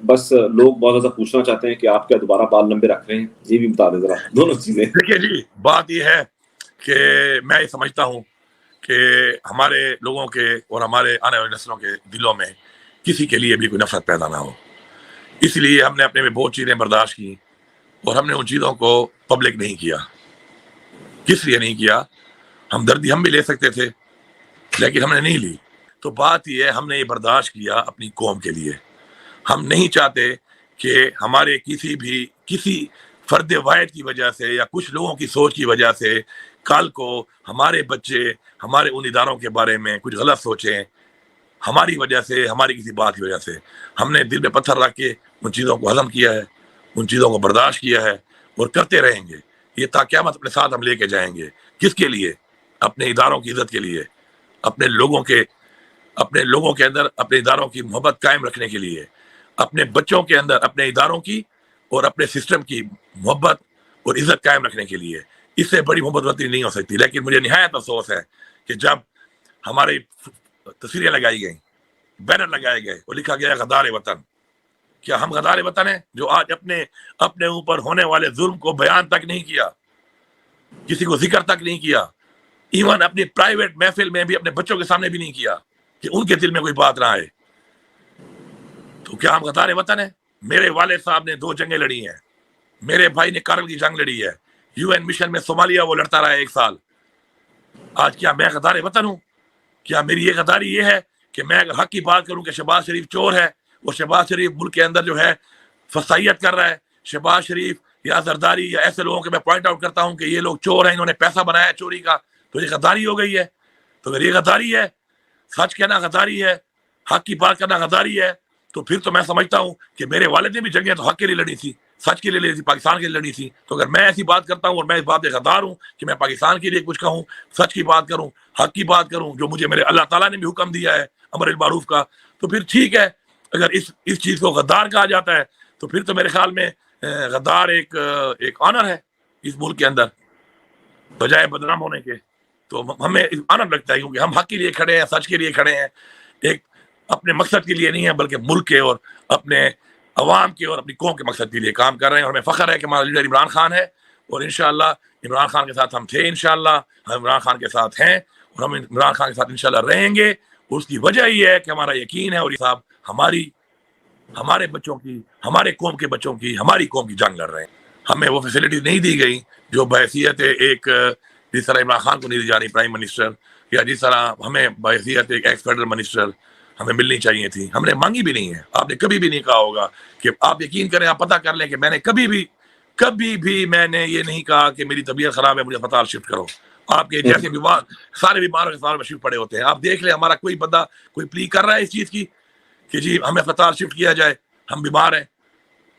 بس لوگ بہت زیادہ پوچھنا چاہتے ہیں کہ آپ کیا دوبارہ بال لمبے رکھ رہے ہیں، یہ بھی بتا دیں ذرا دونوں چیزیں. دیکھیے جی، بات یہ ہے کہ میں یہ سمجھتا ہوں کہ ہمارے لوگوں کے اور ہمارے آنے والی نسلوں کے دلوں میں کسی کے لیے بھی کوئی نفرت پیدا نہ ہو. اس لیے ہم نے اپنے میں بہت چیزیں برداشت کی اور ہم نے ان چیزوں کو پبلک نہیں کیا. کس لیے نہیں کیا؟ ہمدردی ہم بھی لے سکتے تھے لیکن ہم نے نہیں لی. تو بات یہ ہے، ہم نے یہ برداشت کیا اپنی قوم کے لیے. ہم نہیں چاہتے کہ ہمارے کسی فرد واحد کی وجہ سے یا کچھ لوگوں کی سوچ کی وجہ سے کل کو ہمارے بچے ہمارے ان اداروں کے بارے میں کچھ غلط سوچیں. ہماری وجہ سے، ہماری کسی بات کی وجہ سے ہم نے دل میں پتھر رکھ کے ان چیزوں کو ہضم کیا ہے، ان چیزوں کو برداشت کیا ہے اور کرتے رہیں گے. یہ تا قیامت اپنے ساتھ ہم لے کے جائیں گے. کس کے لیے؟ اپنے اداروں کی عزت کے لیے، اپنے لوگوں کے اندر اپنے اداروں کی محبت قائم رکھنے کے لیے، اپنے بچوں کے اندر اپنے اداروں کی اور اپنے سسٹم کی محبت اور عزت قائم رکھنے کے لیے. اس سے بڑی محبت وطنی نہیں ہو سکتی. لیکن مجھے نہایت افسوس ہے کہ جب ہماری تصویریں لگائی گئیں، بینر لگائے گئے اور لکھا گیا غدار وطن، کیا ہم غدار وطن ہیں جو آج اپنے اوپر ہونے والے ظلم کو بیان تک نہیں کیا، کسی کو ذکر تک نہیں کیا، ایون اپنی پرائیویٹ محفل میں بھی اپنے بچوں کے سامنے بھی نہیں کیا کہ ان کے دل میں کوئی بات نہ آئے؟ تو کیا ہم غدار وطن ہیں؟ میرے والد صاحب نے 2 جنگیں لڑی ہیں، میرے بھائی نے کارگل کی جنگ لڑی ہے، UN مشن میں صومالیہ وہ لڑتا رہا ہے 1 سال. آج کیا میں غدار وطن ہوں؟ کیا میری یہ غداری یہ ہے کہ میں اگر حق کی بات کروں کہ شہباز شریف چور ہے اور شہباز شریف ملک کے اندر جو ہے فسائیت کر رہا ہے، شہباز شریف یا زرداری یا ایسے لوگوں کے میں پوائنٹ آؤٹ کرتا ہوں کہ یہ لوگ چور ہیں، انہوں نے پیسہ بنایا ہے چوری کا، تو یہ غداری ہو گئی ہے؟ تو اگر یہ غداری ہے، سچ کہنا غداری ہے، حق کی بات کرنا غداری ہے، تو پھر تو میں سمجھتا ہوں کہ میرے والد نے بھی جنگیں تو حق کے لیے لڑی تھی، سچ کے لیے لڑی تھی، پاکستان کے لیے لڑی تھی. تو اگر میں ایسی بات کرتا ہوں اور میں اس بات سے غدار ہوں کہ میں پاکستان کے لیے کچھ کہوں، سچ کی بات کروں، حق کی بات کروں، جو مجھے میرے اللہ تعالیٰ نے بھی حکم دیا ہے امر بالمعروف کا، تو پھر ٹھیک ہے. اگر اس چیز کو غدار کہا جاتا ہے تو پھر تو میرے خیال میں غدار ایک آنر ہے اس ملک کے اندر بجائے بدنام ہونے کے. تو ہمیں آنر لگتا ہے کیونکہ ہم حق کے لیے کھڑے ہیں، سچ کے لیے کھڑے ہیں، ایک اپنے مقصد کے لیے نہیں ہے بلکہ ملک کے اور اپنے عوام کے اور اپنی قوم کے مقصد کے لیے کام کر رہے ہیں. اور ہمیں فخر ہے کہ ہمارا لیڈر عمران خان ہے اور انشاءاللہ عمران خان کے ساتھ ہم تھے، انشاءاللہ ہم عمران خان کے ساتھ ہیں اور ہم عمران خان کے ساتھ انشاءاللہ رہیں گے. اس کی وجہ یہ ہے کہ ہمارا یقین ہے اور یہ صاحب ہمارے بچوں کی، ہمارے قوم کے بچوں کی، ہماری قوم کی جنگ لڑ رہے ہیں. ہمیں وہ فیسلٹیز نہیں دی گئی جو بحیثیت ایک جس طرح عمران خان کو نہیں دی جا رہی پرائم منسٹر، یا جس طرح ہمیں بحیثیت ایک ایکس فیڈرل منسٹر ہمیں ملنی چاہیے تھی. ہم نے مانگی بھی نہیں ہے. آپ نے کبھی بھی نہیں کہا ہوگا کہ آپ یقین کریں، آپ پتہ کر لیں کہ میں نے کبھی بھی میں نے یہ نہیں کہا کہ میری طبیعت خراب ہے مجھے اسپتال شفٹ کرو. آپ کے جیسے بیمار سارے بیماروں کے اسپتال میں شفٹ پڑے ہوتے ہیں. آپ دیکھ لیں ہمارا کوئی بندہ کوئی پلی کر رہا ہے اس چیز کی کہ جی ہمیں اسپتال شفٹ کیا جائے، ہم بیمار ہیں.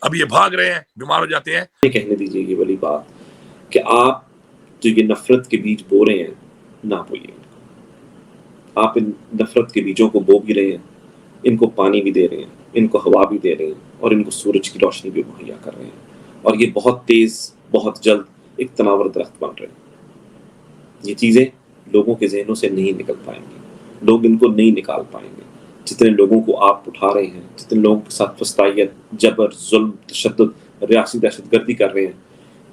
اب یہ بھاگ رہے ہیں، بیمار ہو جاتے ہیں. یہ کہنے دیجیے یہ والی بات کہ آپ جو یہ نفرت کے بیج بو رہے ہیں نہ بوئیے. آپ ان نفرت کے بیجوں کو بو بھی رہے ہیں، ان کو پانی بھی دے رہے ہیں، ان کو ہوا بھی دے رہے ہیں اور ان کو سورج کی روشنی بھی مہیا کر رہے ہیں. اور یہ بہت تیز بہت جلد ایک تناور درخت بن رہے ہیں. یہ چیزیں لوگوں کے ذہنوں سے نہیں نکل پائیں گی، لوگ ان کو نہیں نکال پائیں گے. جتنے لوگوں کو آپ اٹھا رہے ہیں، جتنے لوگوں کے ساتھ فسطائیت، جبر، ظلم، تشدد، ریاسی دہشت گردی کر رہے ہیں،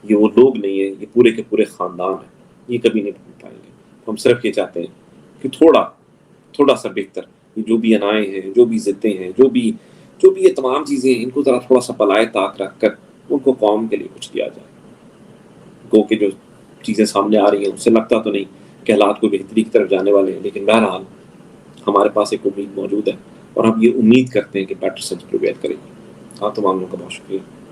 یہ وہ لوگ نہیں ہیں، یہ پورے کے پورے خاندان ہیں. یہ کبھی نہیں بھول پائیں گے. ہم صرف یہ چاہتے ہیں کہ تھوڑا سا بہتر یہ جو بھی انائیں ہیں، جو بھی ضدیں ہیں، جو بھی یہ تمام چیزیں ہیں، ان کو ذرا تھوڑا سا پلائے طاق رکھ کر ان کو قوم کے لیے کچھ کیا جائے. گو کہ جو چیزیں سامنے آ رہی ہیں اس سے لگتا تو نہیں کہ حالات کو بہتری کی طرف جانے والے ہیں، لیکن بہرحال ہمارے پاس ایک امید موجود ہے اور ہم یہ امید کرتے ہیں کہ بیٹر سچ پروویل کریں گے. آپ تمام لوگوں کا بہت شکریہ.